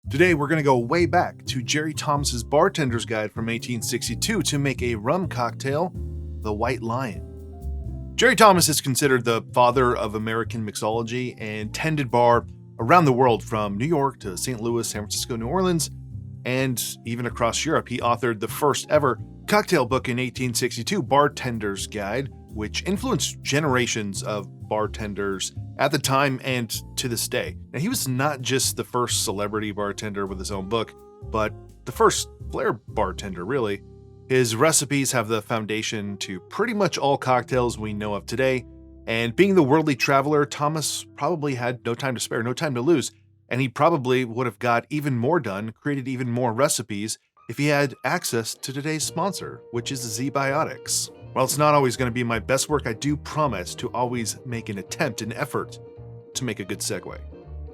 Today we're going to go way back to Jerry Thomas's bartender's guide from 1862 to make a rum cocktail, the White Lion. Jerry Thomas is considered the father of American mixology and tended bar around the world from New York to St. Louis, San Francisco, New Orleans, and even across Europe. He authored the first ever cocktail book in 1862, Bartender's Guide, which influenced generations of bartenders at the time and to this day. Now, he was not just the first celebrity bartender with his own book, but the first flair bartender, really. His recipes have the foundation to pretty much all cocktails we know of today, and being the worldly traveler, Thomas probably had no time to spare, no time to lose, and he probably would have got even more done, created even more recipes, if he had access to today's sponsor, which is ZBIOTICS. While it's not always going to be my best work, I do promise to always make an attempt, an effort to make a good segue.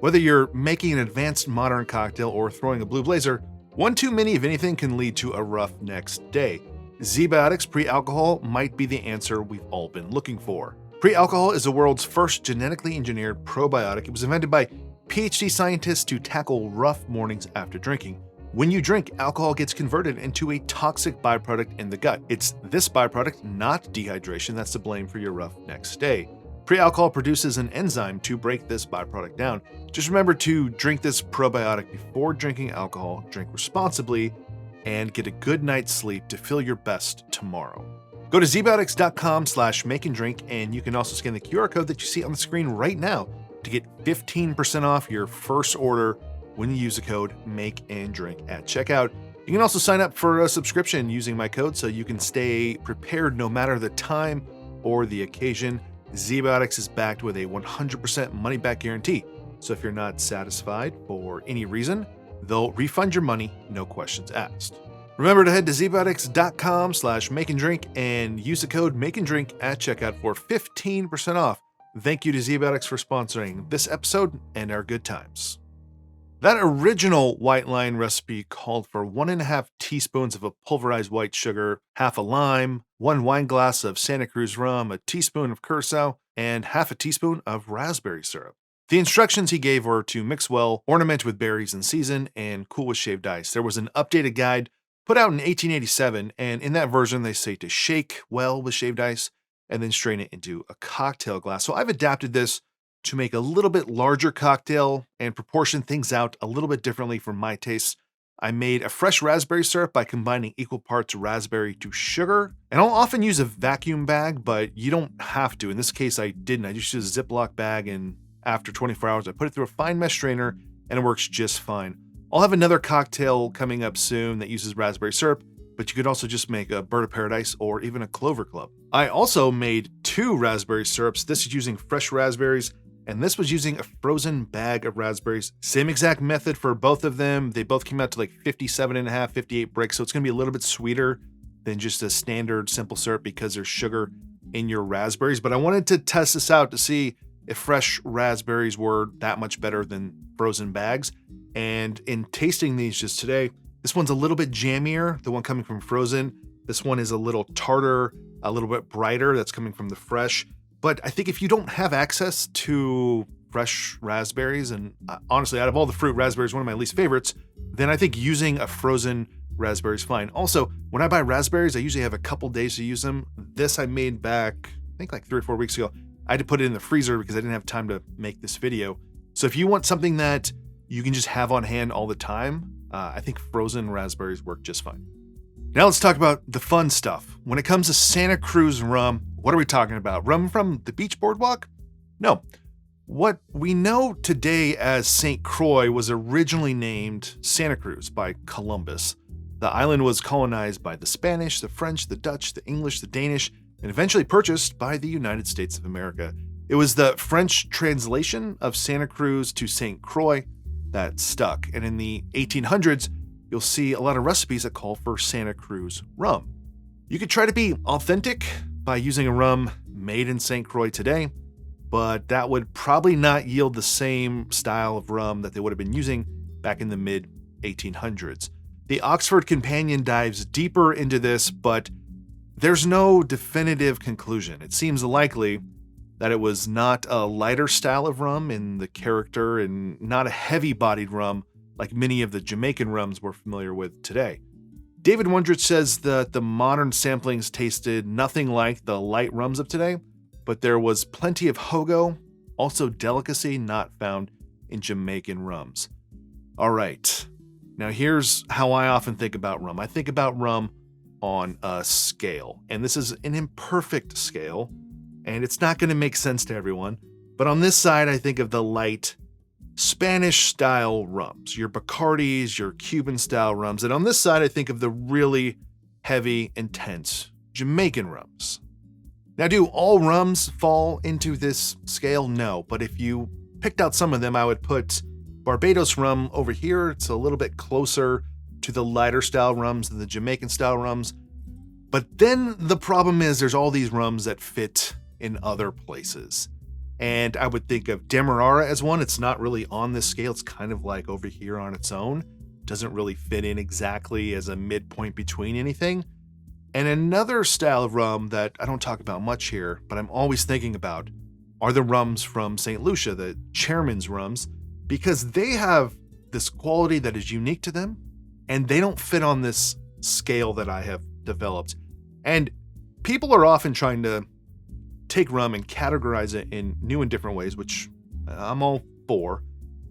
Whether you're making an advanced modern cocktail or throwing a blue blazer, one too many of anything can lead to a rough next day. ZBIOTICS pre-alcohol might be the answer we've all been looking for. Pre-alcohol is the world's first genetically engineered probiotic. It was invented by PhD scientists to tackle rough mornings after drinking. When you drink, alcohol gets converted into a toxic byproduct in the gut. It's this byproduct, not dehydration, that's to blame for your rough next day. Pre-alcohol produces an enzyme to break this byproduct down. Just remember to drink this probiotic before drinking alcohol, drink responsibly, and get a good night's sleep to feel your best tomorrow. Go to zbiotics.com/makeanddrink, and you can also scan the QR code that you see on the screen right now to get 15% off your first order when you use the code MakeAndDrink at checkout. You can also sign up for a subscription using my code so you can stay prepared no matter the time or the occasion. ZBIOTICS is backed with a 100% money-back guarantee. So if you're not satisfied for any reason, they'll refund your money, no questions asked. Remember to head to zbiotics.com/makeanddrink and use the code MakeAndDrink at checkout for 15% off. Thank you to ZBIOTICS for sponsoring this episode and our good times. That original White Lion recipe called for 1.5 teaspoons of a pulverized white sugar, half a lime, 1 wine glass of Santa Cruz Rum, a teaspoon of curacao, and half a teaspoon of raspberry syrup. The instructions he gave were to mix well, ornament with berries in season, and cool with shaved ice. There was an updated guide put out in 1887, and in that version they say to shake well with shaved ice and then strain it into a cocktail glass. So I've adapted this to make a little bit larger cocktail and proportion things out a little bit differently for my tastes. I made a fresh raspberry syrup by combining equal parts raspberry to sugar. And I'll often use a vacuum bag, but you don't have to. In this case, I didn't. I just used a Ziploc bag, and after 24 hours, I put it through a fine mesh strainer, and it works just fine. I'll have another cocktail coming up soon that uses raspberry syrup, but you could also just make a Bird of Paradise or even a Clover Club. I also made 2 raspberry syrups. This is using fresh raspberries, and this was using a frozen bag of raspberries. Same exact method for both of them. They both came out to like 57.5, 58 bricks, so it's gonna be a little bit sweeter than just a standard simple syrup because there's sugar in your raspberries. But I wanted to test this out to see if fresh raspberries were that much better than frozen bags. And in tasting these just today, this one's a little bit jammier, the one coming from frozen. This one is a little tartar, a little bit brighter, that's coming from the fresh. But I think if you don't have access to fresh raspberries, and honestly, out of all the fruit, raspberry is one of my least favorites, then I think using a frozen raspberry is fine. Also, when I buy raspberries, I usually have a couple days to use them. This I made back, I think like 3 or 4 weeks ago. I had to put it in the freezer because I didn't have time to make this video. So if you want something that you can just have on hand all the time, I think frozen raspberries work just fine. Now let's talk about the fun stuff. When it comes to Santa Cruz Rum, what are we talking about? Rum from the beach boardwalk? No. What we know today as St. Croix was originally named Santa Cruz by Columbus. The island was colonized by the Spanish, the French, the Dutch, the English, the Danish, and eventually purchased by the United States of America. It was the French translation of Santa Cruz to St. Croix that stuck. And in the 1800s, you'll see a lot of recipes that call for Santa Cruz rum. You could try to be authentic by using a rum made in St. Croix today, but that would probably not yield the same style of rum that they would have been using back in the mid-1800s. The Oxford Companion dives deeper into this, but there's no definitive conclusion. It seems likely that it was not a lighter style of rum in the character and not a heavy-bodied rum like many of the Jamaican rums we're familiar with today. David Wondrich says that the modern samplings tasted nothing like the light rums of today, but there was plenty of hogo, also delicacy not found in Jamaican rums. All right, now here's how I often think about rum. I think about rum on a scale, and this is an imperfect scale, and it's not going to make sense to everyone, but on this side, I think of the light Spanish-style rums, your Bacardis, your Cuban-style rums, and on this side, I think of the really heavy, intense Jamaican rums. Now, do all rums fall into this scale? No, but if you picked out some of them, I would put Barbados rum over here. It's a little bit closer to the lighter-style rums than the Jamaican-style rums, but then the problem is there's all these rums that fit in other places. And I would think of Demerara as one. It's not really on this scale. It's kind of like over here on its own. Doesn't really fit in exactly as a midpoint between anything. And another style of rum that I don't talk about much here, but I'm always thinking about, are the rums from St. Lucia, the Chairman's rums, because they have this quality that is unique to them, and they don't fit on this scale that I have developed. And people are often trying to take rum and categorize it in new and different ways, which I'm all for.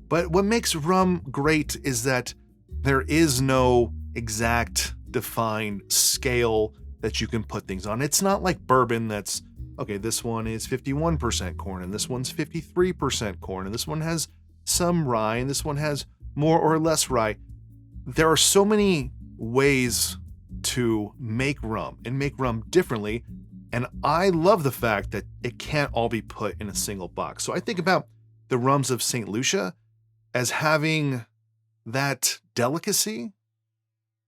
But what makes rum great is that there is no exact defined scale that you can put things on. It's not like bourbon that's, okay, this one is 51% corn, and this one's 53% corn, and this one has some rye, and this one has more or less rye. There are so many ways to make rum and make rum differently. And I love the fact that it can't all be put in a single box. So I think about the rums of St. Lucia as having that delicacy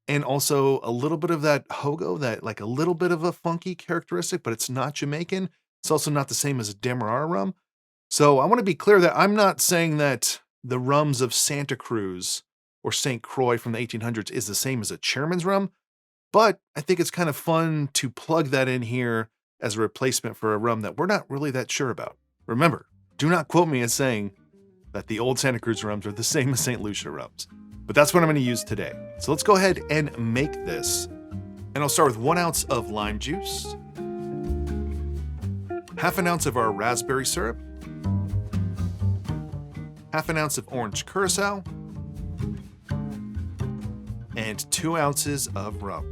and also a little bit of that hogo, that like a little bit of a funky characteristic, but it's not Jamaican. It's also not the same as a Demerara rum. So I want to be clear that I'm not saying that the rums of Santa Cruz or St. Croix from the 1800s is the same as a Chairman's rum, but I think it's kind of fun to plug that in here as a replacement for a rum that we're not really that sure about. Remember, do not quote me as saying that the old Santa Cruz rums are the same as St. Lucia rums, but that's what I'm going to use today. So let's go ahead and make this. And I'll start with 1 ounce of lime juice, half an ounce of our raspberry syrup, half an ounce of orange curacao, and 2 ounces of rum.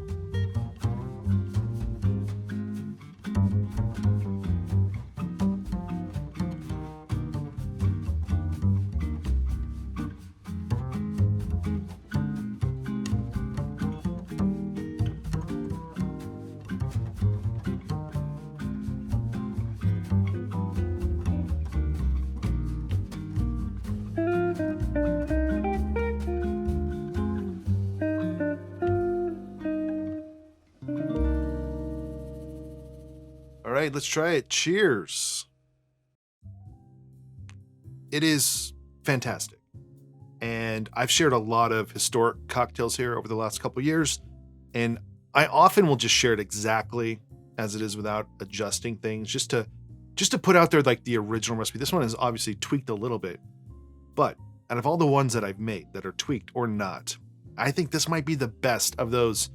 All right, let's try it. Cheers. It is fantastic. And I've shared a lot of historic cocktails here over the last couple of years, and I often will just share it exactly as it is without adjusting things, just to put out there like the original recipe. This one is obviously tweaked a little bit, but out of all the ones that I've made that are tweaked or not, I think this might be the best of those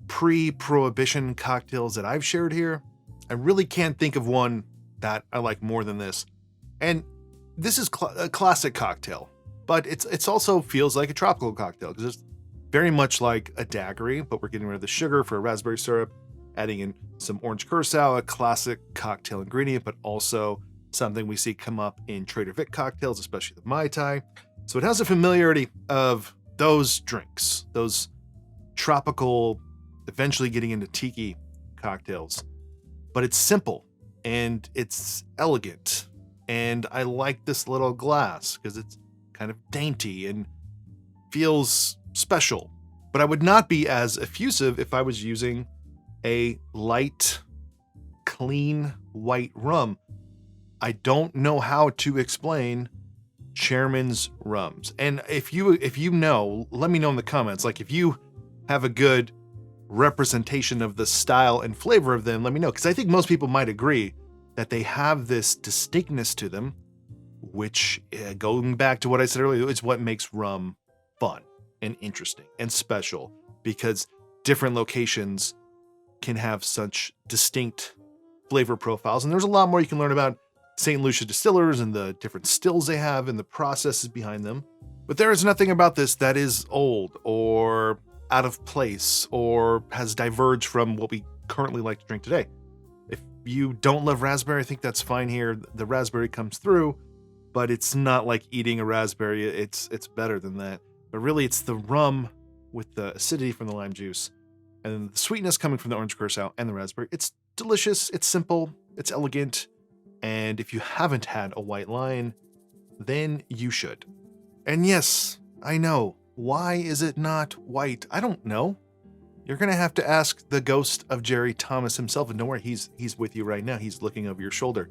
pre-prohibition cocktails that I've shared here. I really can't think of one that I like more than this. And this is a classic cocktail, but it's also feels like a tropical cocktail because it's very much like a daiquiri, but we're getting rid of the sugar for a raspberry syrup, adding in some orange curacao, a classic cocktail ingredient, but also something we see come up in Trader Vic cocktails, especially the Mai Tai. So it has a familiarity of those drinks, those tropical, eventually getting into tiki cocktails. But it's simple and it's elegant. And I like this little glass because it's kind of dainty and feels special. But I would not be as effusive if I was using a light, clean white rum. I don't know how to explain Chairman's rums. And if you know, let me know in the comments. Like if you have a good representation of the style and flavor of them, let me know, because I think most people might agree that they have this distinctness to them, which going back to what I said earlier, is what makes rum fun and interesting and special because different locations can have such distinct flavor profiles. And there's a lot more you can learn about St. Lucia distillers and the different stills they have and the processes behind them. But there is nothing about this that is old or out of place or has diverged from what we currently like to drink today. If you don't love raspberry, I think that's fine here. The raspberry comes through, but it's not like eating a raspberry. It's better than that. But really, it's the rum with the acidity from the lime juice and the sweetness coming from the orange curacao and the raspberry. It's delicious, it's simple, it's elegant, and if you haven't had a white line, then you should. And yes, I know, why is it not white? I don't know. You're gonna have to ask the ghost of Jerry Thomas himself, and don't worry, he's with you right now. He's looking over your shoulder.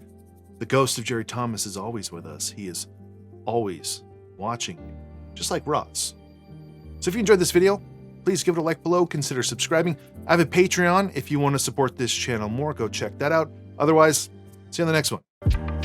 The ghost of Jerry Thomas is always with us. He is always watching you, just like Ross. So if you enjoyed this video, please give it a like below, consider subscribing. I have a Patreon if you want to support this channel more, go check that out. Otherwise, see you on the next one.